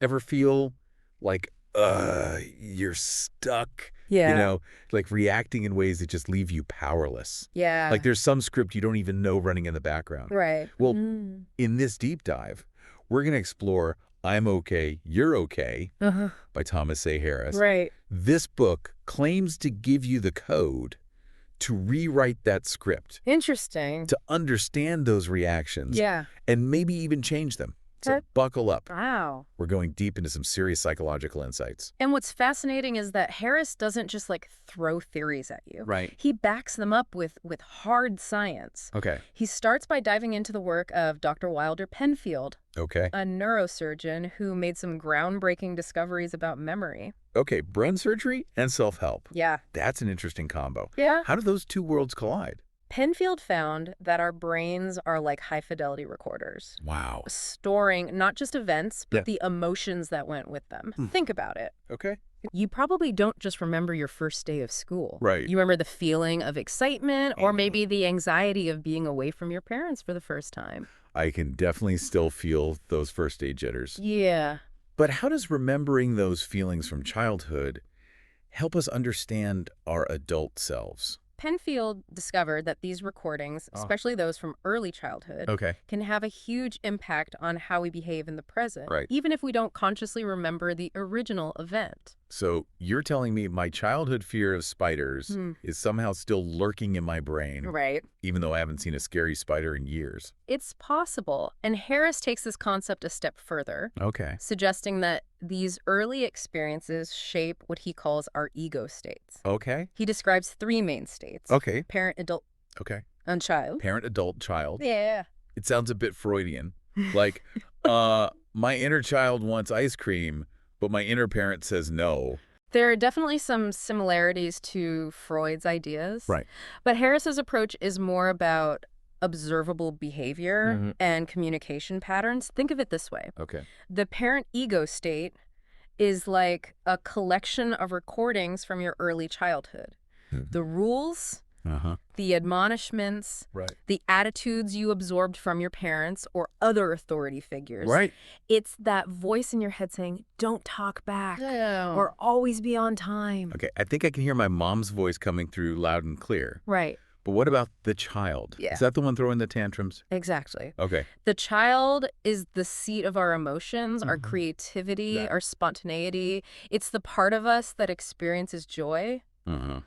Ever feel like, you're stuck, Yeah. like reacting in ways that just leave you powerless? Like Yeah. there's some script you don't even know running in the background. Right. Well, in this deep dive, we're going to explore I'm Okay, You're Okay Uh-huh. by Thomas A. Harris. Right. This book claims to give you the code to rewrite that script, Interesting. to understand those reactions, Yeah. and maybe even change them. So Okay. buckle up. Wow. We're going deep into some serious psychological insights. And what's fascinating is that Harris doesn't just like throw theories at you. Right. He backs them up with hard science. Okay. He starts by diving into the work of Dr. Wilder Penfield, Okay. a neurosurgeon who made some groundbreaking discoveries about memory. Okay, brain surgery and self-help. Yeah. That's an interesting combo. Yeah. How do those two worlds collide? Penfield found that our brains are like high-fidelity recorders, Wow. storing not just events, but Yeah. the emotions that went with them. Think about it. Okay. You probably don't just remember your first day of school. Right. You remember the feeling of excitement or maybe the anxiety of being away from your parents for the first time. I can definitely still feel those first day jitters. Yeah. But how does remembering those feelings from childhood help us understand our adult selves? Penfield discovered that these recordings, especially those from early childhood, Okay. can have a huge impact on how we behave in the present, Right. even if we don't consciously remember the original event. So you're telling me my childhood fear of spiders is somehow still lurking in my brain, Right. even though I haven't seen a scary spider in years. It's possible. And Harris takes this concept a step further, Okay. suggesting that these early experiences shape what he calls our ego states. Okay. He describes three main states. Okay. Parent, adult, Okay. and child. Parent, adult, child. Yeah. It sounds a bit Freudian. Like, my inner child wants ice cream, but my inner parent says no. There are definitely some similarities to Freud's ideas. Right. But Harris's approach is more about observable behavior and communication patterns. Think of it this way. Okay. The parent ego state is like a collection of recordings from your early childhood. The rules, the admonishments, Right. the attitudes you absorbed from your parents or other authority figures. Right. It's that voice in your head saying, don't talk back or always be on time. Okay. I think I can hear my mom's voice coming through loud and clear. Right. But what about the child? Yeah. Is that the one throwing the tantrums? Exactly. Okay. The child is the seat of our emotions, our creativity, our spontaneity. It's the part of us that experiences joy,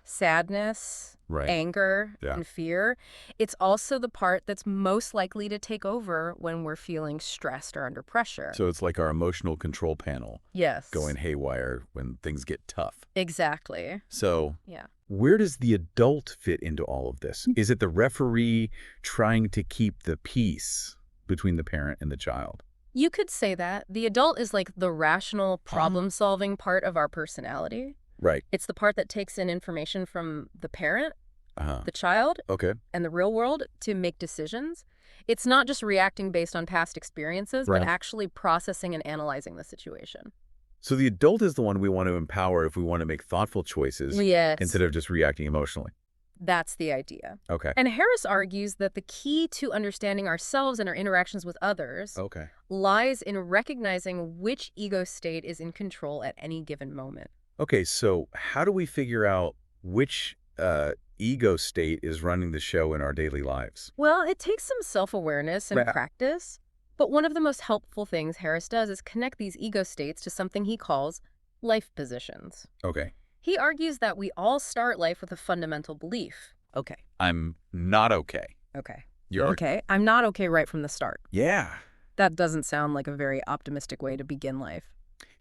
sadness, Right. anger, Yeah. and fear. It's also the part that's most likely to take over when we're feeling stressed or under pressure. So it's like our emotional control panel Yes. going haywire when things get tough. Exactly. So Yeah. where does the adult fit into all of this? Is it the referee trying to keep the peace between the parent and the child? You could say that. The adult is like the rational, problem-solving part of our personality. Right. It's the part that takes in information from the parent, Uh-huh. the child, Okay. and the real world to make decisions. It's not just reacting based on past experiences, Right. but actually processing and analyzing the situation. So the adult is the one we want to empower if we want to make thoughtful choices Yes. instead of just reacting emotionally. That's the idea. Okay. And Harris argues that the key to understanding ourselves and our interactions with others Okay. lies in recognizing which ego state is in control at any given moment. Okay, so how do we figure out which ego state is running the show in our daily lives? Well, it takes some self-awareness and Yeah. practice, but one of the most helpful things Harris does is connect these ego states to something he calls life positions. Okay. He argues that we all start life with a fundamental belief. Okay. I'm not okay. Okay. You're Okay. I'm not okay right from the start. Yeah. That doesn't sound like a very optimistic way to begin life.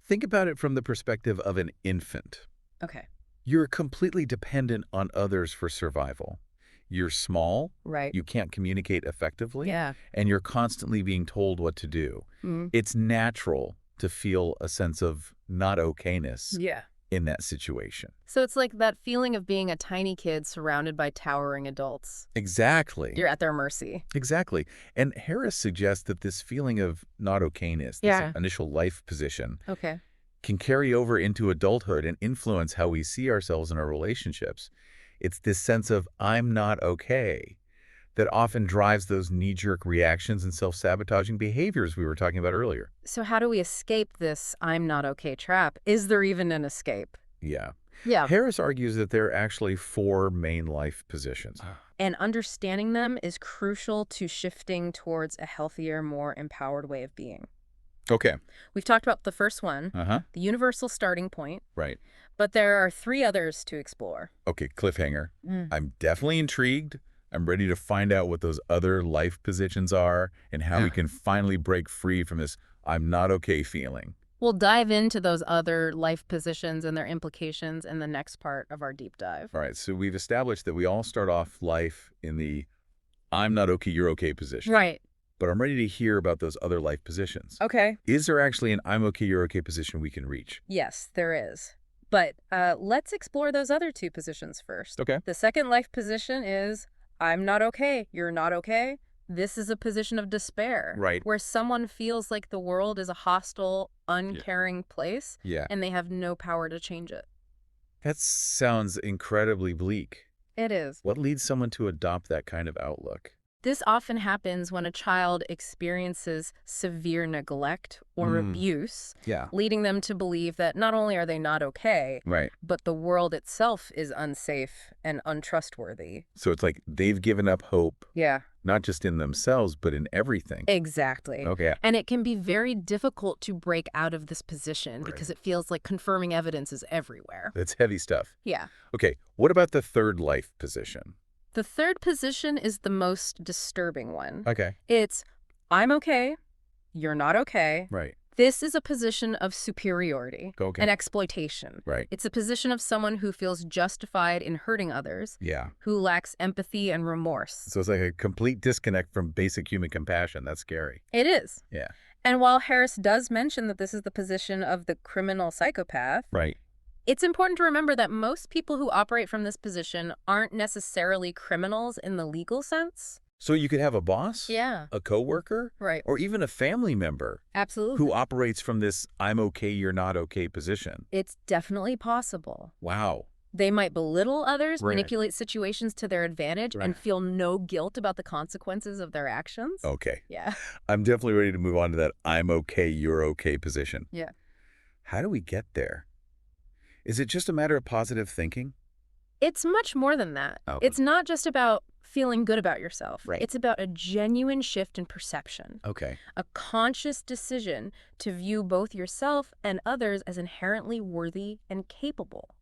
Think about it from the perspective of an infant. Okay. You're completely dependent on others for survival. You're small, Right. you can't communicate effectively, Yeah. and you're constantly being told what to do. It's natural to feel a sense of not okayness Yeah. in that situation. So it's like that feeling of being a tiny kid surrounded by towering adults. Exactly. You're at their mercy. Exactly. And Harris suggests that this feeling of not okayness, this Yeah. initial life position, Okay. can carry over into adulthood and influence how we see ourselves in our relationships. It's this sense of I'm not okay that often drives those knee-jerk reactions and self-sabotaging behaviors we were talking about earlier. So how do we escape this I'm not okay trap? Is there even an escape? Yeah. Yeah. Harris argues that there are actually 4 main life positions. And understanding them is crucial to shifting towards a healthier, more empowered way of being. Okay. We've talked about the first one, Uh-huh. the universal starting point, Right. but there are 3 others to explore. Okay, cliffhanger. Mm. I'm definitely intrigued. I'm ready to find out what those other life positions are and how we can finally break free from this I'm not okay feeling. We'll dive into those other life positions and their implications in the next part of our deep dive. All right, so we've established that we all start off life in the I'm not okay, you're okay position. Right. But I'm ready to hear about those other life positions. Okay. Is there actually an I'm okay, you're okay position we can reach? Yes, there is. But let's explore those other 2 positions first. Okay. The second life position is I'm not okay, you're not okay. This is a position of despair. Right. Where someone feels like the world is a hostile, uncaring place, Yeah. and they have no power to change it. That sounds incredibly bleak. It is. What leads someone to adopt that kind of outlook? This often happens when a child experiences severe neglect or abuse, Yeah. leading them to believe that not only are they not okay, Right. but the world itself is unsafe and untrustworthy. So it's like they've given up hope, Yeah, not just in themselves, but in everything. exactly. Okay. And it can be very difficult to break out of this position Right. because it feels like confirming evidence is everywhere. That's heavy stuff. Yeah. Okay. What about the third life position? The third position is the most disturbing one. Okay. It's, I'm okay, you're not okay. Right. This is a position of superiority Okay. and exploitation. Right. It's a position of someone who feels justified in hurting others, Yeah. who lacks empathy and remorse. So it's like a complete disconnect from basic human compassion. That's scary. It is. Yeah. And while Harris does mention that this is the position of the criminal psychopath, Right. it's important to remember that most people who operate from this position aren't necessarily criminals in the legal sense. So you could have a boss, Yeah. a coworker, Right. or even a family member Absolutely. who operates from this I'm okay, you're not okay position. It's definitely possible. Wow. They might belittle others, Right. manipulate situations to their advantage, and Right. feel no guilt about the consequences of their actions. Okay. Yeah. I'm definitely ready to move on to that I'm okay, you're okay position. Yeah. How do we get there? Is it just a matter of positive thinking? It's much more than that. Oh. It's not just about feeling good about yourself. Right. It's about a genuine shift in perception, Okay. a conscious decision to view both yourself and others as inherently worthy and capable.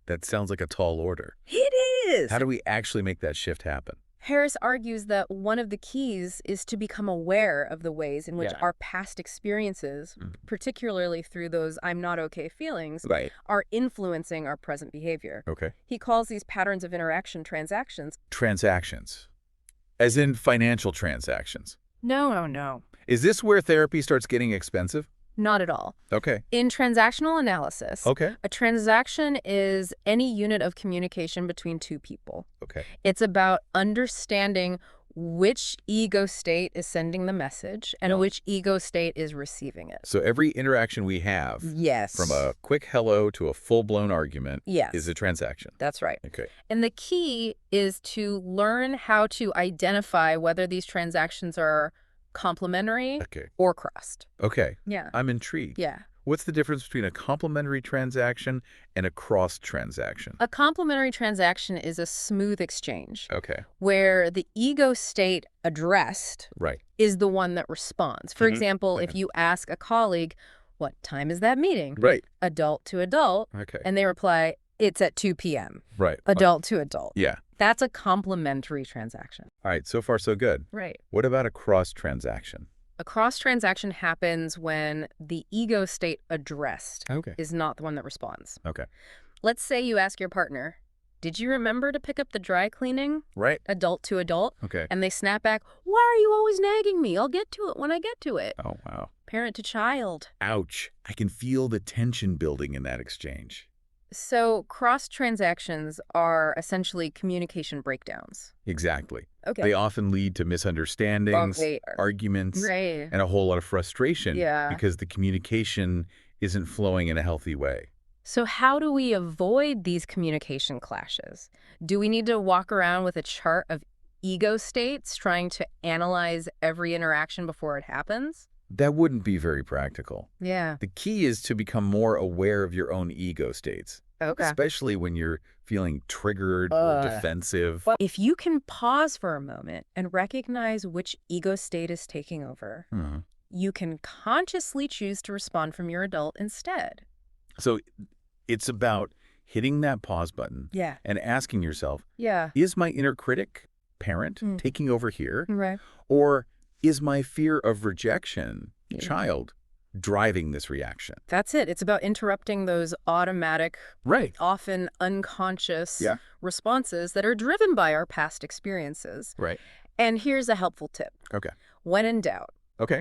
That sounds like a tall order. It is! How do we actually make that shift happen? Harris argues that one of the keys is to become aware of the ways in which Yeah. our past experiences, particularly through those I'm not okay feelings, Right. are influencing our present behavior. Okay. He calls these patterns of interaction transactions. Transactions. As in financial transactions. No. Is this where therapy starts getting expensive? Not at all. Okay. In transactional analysis, Okay. a transaction is any unit of communication between 2 people. Okay. It's about understanding which ego state is sending the message and which ego state is receiving it. So every interaction we have, Yes. from a quick hello to a full-blown argument, Yes. is a transaction. That's right. Okay. And the key is to learn how to identify whether these transactions are complementary Okay. or crossed. Okay. Yeah. I'm intrigued. Yeah. What's the difference between a complementary transaction and a cross transaction? A complementary transaction is a smooth exchange Okay. where the ego state addressed Right. is the one that responds. For example, if you ask a colleague, what time is that meeting? Right. Adult to adult. Okay. And they reply, it's at 2 p.m. Right. Adult to adult. Yeah. That's a complementary transaction. All right. So far, so good. Right. What about a cross transaction? A cross transaction happens when the ego state addressed Okay. is not the one that responds. Okay. Let's say you ask your partner, did you remember to pick up the dry cleaning? Right. Adult to adult. Okay. And they snap back, why are you always nagging me? I'll get to it when I get to it. Oh, wow. Parent to child. Ouch. I can feel the tension building in that exchange. So cross transactions are essentially communication breakdowns. Exactly. Okay. They often lead to misunderstandings, Okay. arguments, Right. and a whole lot of frustration Yeah. because the communication isn't flowing in a healthy way. So how do we avoid these communication clashes? Do we need to walk around with a chart of ego states, trying to analyze every interaction before it happens. That wouldn't be very practical. Yeah. The key is to become more aware of your own ego states, Okay. especially when you're feeling triggered or defensive. If you can pause for a moment and recognize which ego state is taking over, you can consciously choose to respond from your adult instead. So it's about hitting that pause button and asking yourself, is my inner critic, parent, taking over here? Right. Or is my fear of rejection, child, driving this reaction? That's it. It's about interrupting those automatic, often unconscious responses that are driven by our past experiences. Right. And here's a helpful tip. Okay. When in doubt,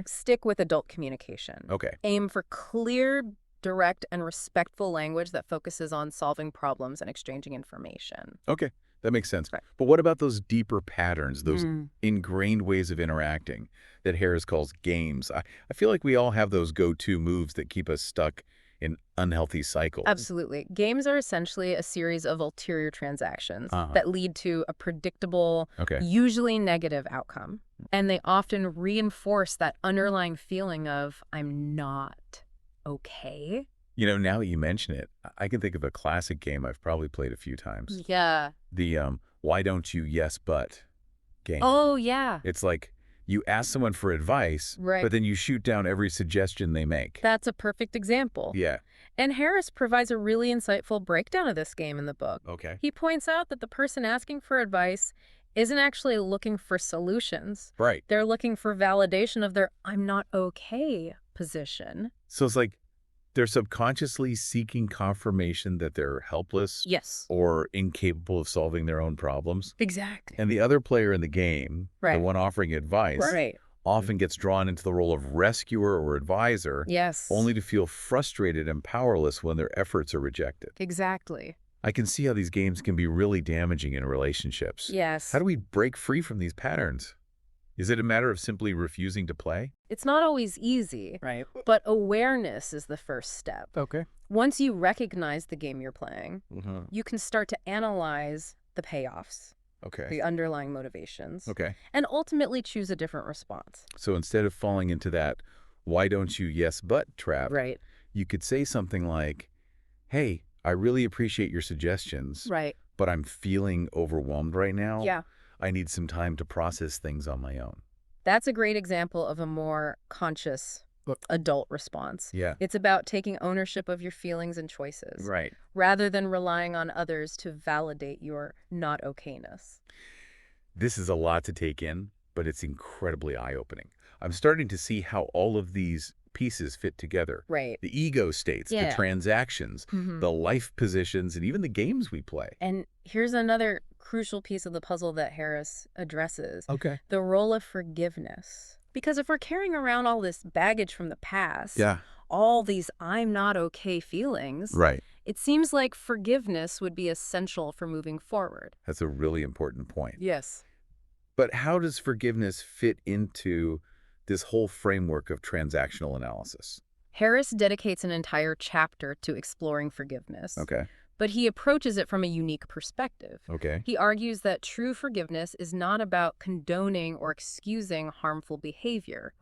stick with adult communication. Okay. Aim for clear, direct, and respectful language that focuses on solving problems and exchanging information. Okay. That makes sense. Right. But what about those deeper patterns, those ingrained ways of interacting that Harris calls games? I feel like we all have those go-to moves that keep us stuck in unhealthy cycles. Absolutely. Games are essentially a series of ulterior transactions that lead to a predictable, usually negative outcome. And they often reinforce that underlying feeling of, I'm not okay. You know, now that you mention it, I can think of a classic game I've probably played a few times. Yeah. The why don't you yes but game. Oh, yeah. It's like you ask someone for advice, but then you shoot down every suggestion they make. That's a perfect example. Yeah. And Harris provides a really insightful breakdown of this game in the book. Okay. He points out that the person asking for advice isn't actually looking for solutions. Right. They're looking for validation of their I'm not okay position. So it's like they're subconsciously seeking confirmation that they're helpless or incapable of solving their own problems. Exactly. And the other player in the game, the one offering advice, often gets drawn into the role of rescuer or advisor, only to feel frustrated and powerless when their efforts are rejected. Exactly. I can see how these games can be really damaging in relationships. Yes. How do we break free from these patterns? Is it a matter of simply refusing to play? It's not always easy, but awareness is the first step. Okay. Once you recognize the game you're playing, you can start to analyze the payoffs, the underlying motivations, and ultimately choose a different response. So instead of falling into that why don't you yes but trap, you could say something like, hey, I really appreciate your suggestions, but I'm feeling overwhelmed right now. Yeah. I need some time to process things on my own. That's a great example of a more conscious adult response. Yeah. It's about taking ownership of your feelings and choices. Rather than relying on others to validate your not okayness. This is a lot to take in, but it's incredibly eye-opening. I'm starting to see how all of these pieces fit together. The ego states, the transactions, the life positions, and even the games we play. And here's another crucial piece of the puzzle that Harris addresses. The role of forgiveness. Because if we're carrying around all this baggage from the past, all these I'm not okay feelings, it seems like forgiveness would be essential for moving forward. That's a really important point. Yes. But how does forgiveness fit into this whole framework of transactional analysis? Harris dedicates an entire chapter to exploring forgiveness. But he approaches it from a unique perspective. He argues that true forgiveness is not about condoning or excusing harmful behavior.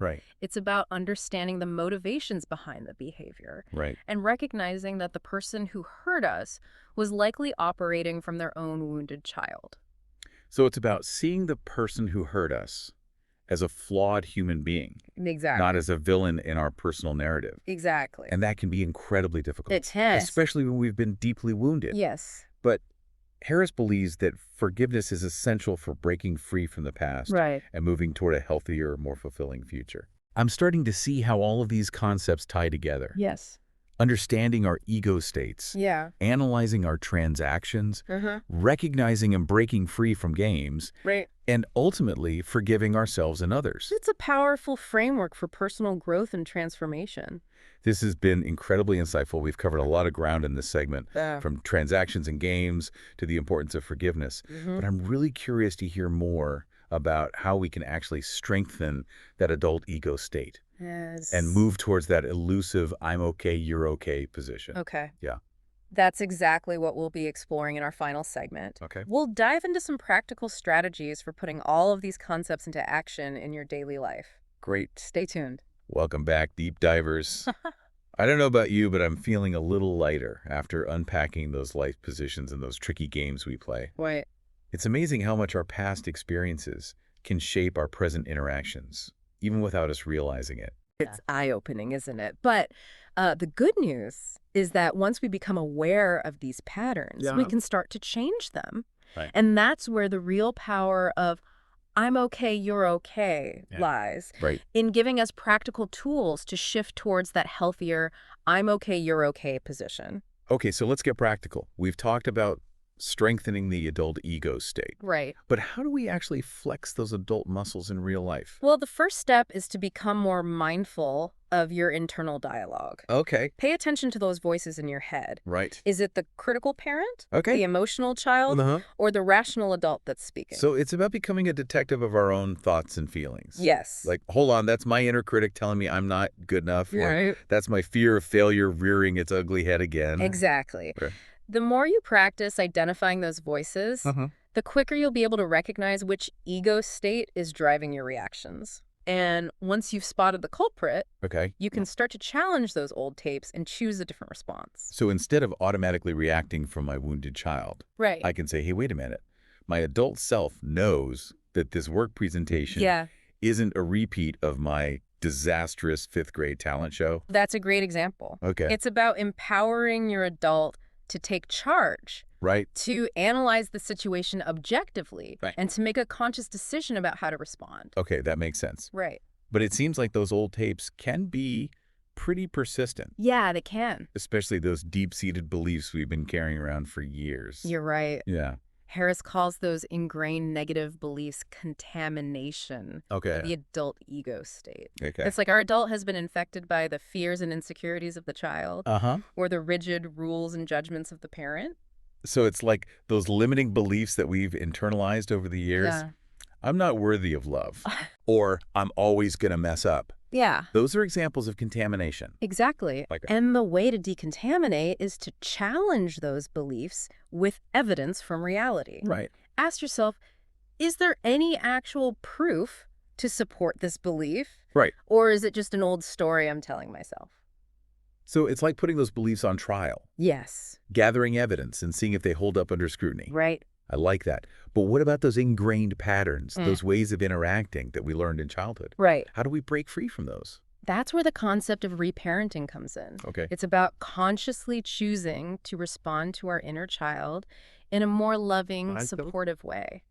It's about understanding the motivations behind the behavior. And recognizing that the person who hurt us was likely operating from their own wounded child. So it's about seeing the person who hurt us as a flawed human being, not as a villain in our personal narrative. And that can be incredibly difficult. It can. Especially when we've been deeply wounded. Yes. But Harris believes that forgiveness is essential for breaking free from the past and moving toward a healthier, more fulfilling future. I'm starting to see how all of these concepts tie together. Yes. Understanding our ego states, analyzing our transactions, recognizing and breaking free from games, and ultimately forgiving ourselves and others. It's a powerful framework for personal growth and transformation. This has been incredibly insightful. We've covered a lot of ground in this segment, from transactions and games to the importance of forgiveness. But I'm really curious to hear more about how we can actually strengthen that adult ego state. And move towards that elusive, I'm okay, you're okay position. That's exactly what we'll be exploring in our final segment. Okay. We'll dive into some practical strategies for putting all of these concepts into action in your daily life. Great. Stay tuned. Welcome back, deep divers. I don't know about you, but I'm feeling a little lighter after unpacking those life positions and those tricky games we play. Wait. It's amazing how much our past experiences can shape our present interactions, even without us realizing it. It's eye-opening, isn't it? But the good news is that once we become aware of these patterns, we can start to change them. Right. And that's where the real power of I'm okay, you're okay lies. Right. In giving us practical tools to shift towards that healthier I'm okay, you're okay position. Okay, so let's get practical. We've talked about strengthening the adult ego state. Right. But how do we actually flex those adult muscles in real life? Well, the first step is to become more mindful of your internal dialogue. Okay. Pay attention to those voices in your head. Right. Is it the critical parent, Okay. the emotional child, or the rational adult that's speaking? So it's about becoming a detective of our own thoughts and feelings. Yes. Like, hold on, that's my inner critic telling me I'm not good enough. Right. Or that's my fear of failure rearing its ugly head again. Exactly. Right. The more you practice identifying those voices, the quicker you'll be able to recognize which ego state is driving your reactions. And once you've spotted the culprit, you can start to challenge those old tapes and choose a different response. So instead of automatically reacting from my wounded child, Right. I can say, hey, wait a minute. My adult self knows that this work presentation isn't a repeat of my disastrous fifth grade talent show. That's a great example. Okay. It's about empowering your adult to take charge. Right. To analyze the situation objectively. Right. And to make a conscious decision about how to respond. Okay, that makes sense. Right. But it seems like those old tapes can be pretty persistent. Yeah, they can. Especially those deep-seated beliefs we've been carrying around for years. You're right. Yeah. Harris calls those ingrained negative beliefs contamination of the adult ego state. Okay. It's like our adult has been infected by the fears and insecurities of the child or the rigid rules and judgments of the parent. So it's like those limiting beliefs that we've internalized over the years. Yeah. I'm not worthy of love. Or I'm always going to mess up. Yeah. Those are examples of contamination. Exactly. And the way to decontaminate is to challenge those beliefs with evidence from reality. Right. Ask yourself, is there any actual proof to support this belief? Right. Or is it just an old story I'm telling myself? So it's like putting those beliefs on trial. Yes. Gathering evidence and seeing if they hold up under scrutiny. Right. I like that. But what about those ingrained patterns, those ways of interacting that we learned in childhood? Right. How do we break free from those? That's where the concept of reparenting comes in. Okay. It's about consciously choosing to respond to our inner child in a more loving, supportive way.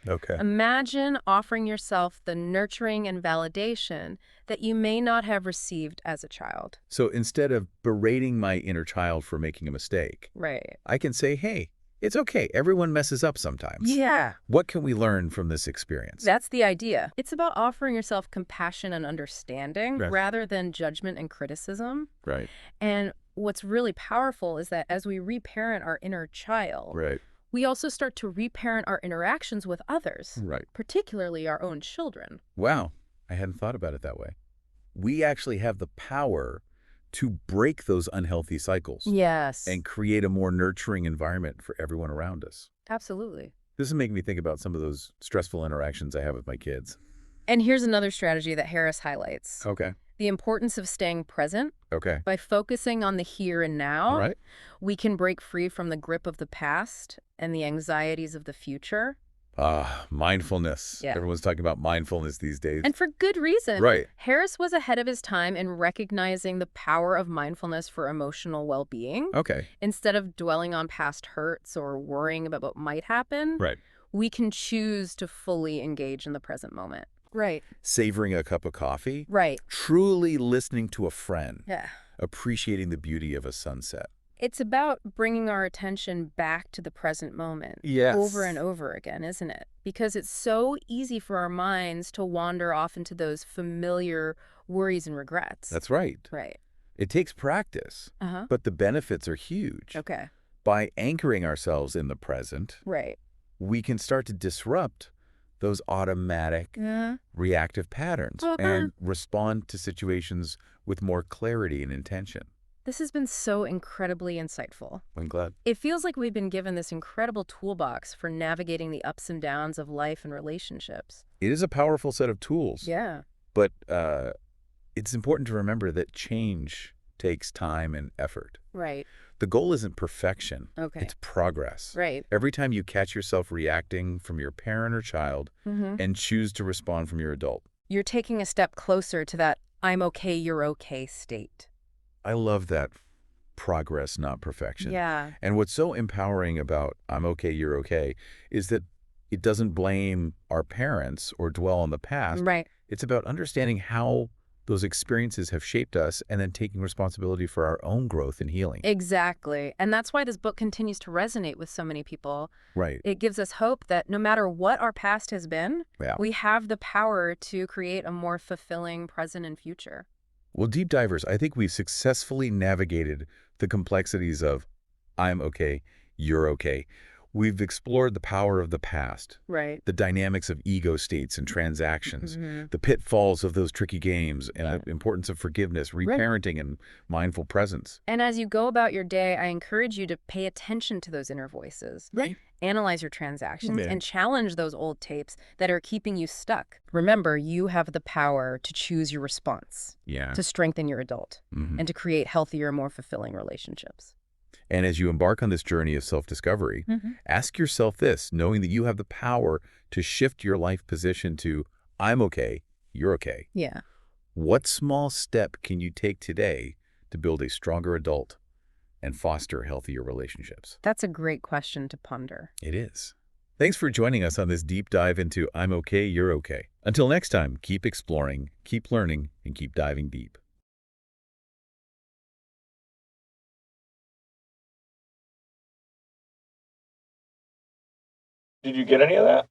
Okay. Imagine offering yourself the nurturing and validation that you may not have received as a child. So instead of berating my inner child for making a mistake, Right. I can say, hey, it's okay. Everyone messes up sometimes. Yeah. What can we learn from this experience? That's the idea. It's about offering yourself compassion and understanding rather than judgment and criticism. Right. And what's really powerful is that as we reparent our inner child, we also start to reparent our interactions with others, particularly our own children. Wow. I hadn't thought about it that way. We actually have the power to break those unhealthy cycles. Yes. And create a more nurturing environment for everyone around us. Absolutely. This is making me think about some of those stressful interactions I have with my kids. And here's another strategy that Harris highlights. Okay. The importance of staying present. Okay. By focusing on the here and now, Right. we can break free from the grip of the past and the anxieties of the future. Mindfulness. Yeah. Everyone's talking about mindfulness these days. And for good reason. Right. Harris was ahead of his time in recognizing the power of mindfulness for emotional well-being. Okay. Instead of dwelling on past hurts or worrying about what might happen, we can choose to fully engage in the present moment. Right. Savoring a cup of coffee. Right. Truly listening to a friend. Yeah. Appreciating the beauty of a sunset. It's about bringing our attention back to the present moment. Yes. Over and over again, isn't it? Because it's so easy for our minds to wander off into those familiar worries and regrets. That's right. Right. It takes practice, but the benefits are huge. Okay. By anchoring ourselves in the present, we can start to disrupt those automatic reactive patterns and respond to situations with more clarity and intention. This has been so incredibly insightful. I'm glad. It feels like we've been given this incredible toolbox for navigating the ups and downs of life and relationships. It is a powerful set of tools. Yeah. But it's important to remember that change takes time and effort. Right. The goal isn't perfection. Okay. It's progress. Right. Every time you catch yourself reacting from your parent or child and choose to respond from your adult. You're taking a step closer to that I'm okay, you're okay state. I love that. Progress, not perfection. Yeah. And what's so empowering about I'm okay, you're okay is that it doesn't blame our parents or dwell on the past. Right. It's about understanding how those experiences have shaped us and then taking responsibility for our own growth and healing. Exactly. And that's why this book continues to resonate with so many people. Right. It gives us hope that no matter what our past has been, we have the power to create a more fulfilling present and future. Well, deep divers, I think we've successfully navigated the complexities of I'm okay, you're okay. We've explored the power of the past, right? The dynamics of ego states and transactions, the pitfalls of those tricky games, and the importance of forgiveness, reparenting, and mindful presence. And as you go about your day, I encourage you to pay attention to those inner voices. Right. Analyze your transactions and challenge those old tapes that are keeping you stuck. Remember, you have the power to choose your response, to strengthen your adult, and to create healthier, more fulfilling relationships. And as you embark on this journey of self-discovery, ask yourself this, knowing that you have the power to shift your life position to I'm okay, you're okay. Yeah. What small step can you take today to build a stronger adult and foster healthier relationships? That's a great question to ponder. It is. Thanks for joining us on this deep dive into I'm okay, you're okay. Until next time, keep exploring, keep learning, and keep diving deep. Did you get any of that?